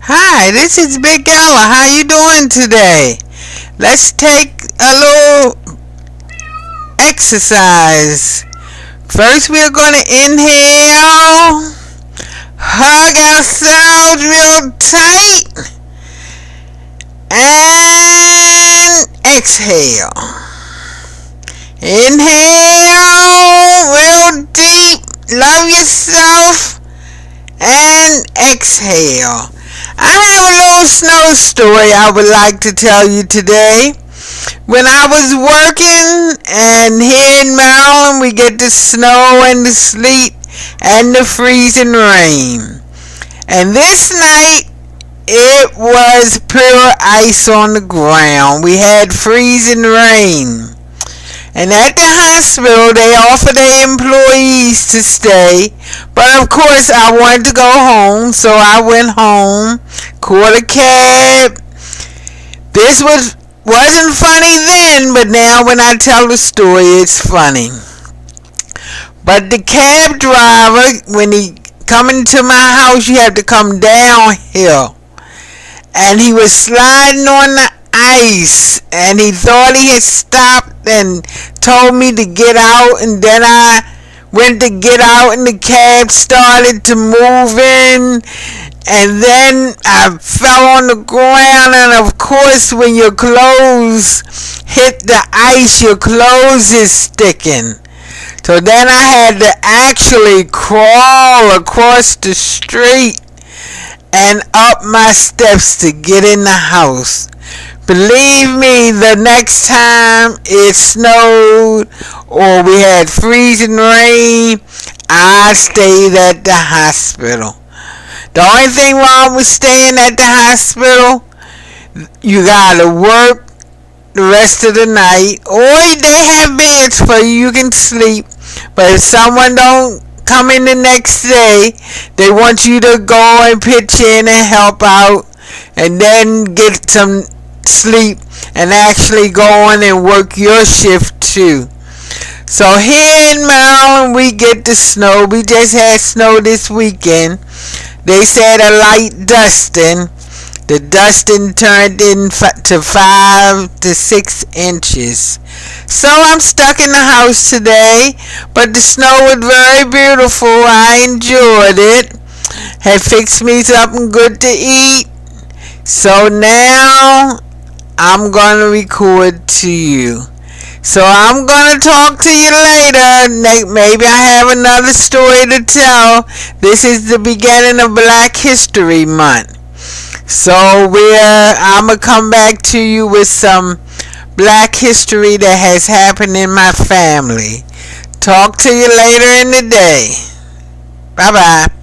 Hi, this is Big Ella. How you doing today? Let's take a little exercise. First, we're going to inhale, hug ourselves real tight, and exhale. Inhale real deep, love yourself, and exhale. I have a little snow story I would like to tell you today. When I was working, and here in Maryland we get the snow and the sleet and the freezing rain. And this night it was pure ice on the ground. We had freezing rain. And at the hospital, they offered their employees to stay. But of course, I wanted to go home, so I went home, caught a cab. This wasn't funny then, but now when I tell the story, it's funny. But the cab driver, when he come into my house, you have to come downhill. And he was sliding on the ice, and he thought he had stopped and told me to get out, and then I went to get out and the cab started to move in, and then I fell on the ground, and of course when your clothes hit the ice, your clothes is sticking. So then I had to actually crawl across the street and up my steps to get in the house. Believe me, the next time it snowed or we had freezing rain, I stayed at the hospital. The only thing wrong with staying at the hospital, you gotta work the rest of the night, or they have beds for you can sleep. But if someone don't come in the next day, they want you to go and pitch in and help out, and then get some sleep and actually go on and work your shift too. So here in Maryland we get the snow. We just had snow this weekend. They said a light dusting. The dusting turned into 5 to 6 inches. So I'm stuck in the house today, but the snow was very beautiful. I enjoyed it. Had fixed me something good to eat. So now I'm going to record to you. So I'm going to talk to you later. Maybe I have another story to tell. This is the beginning of Black History Month. So I'm going to come back to you with some Black history that has happened in my family. Talk to you later in the day. Bye-bye.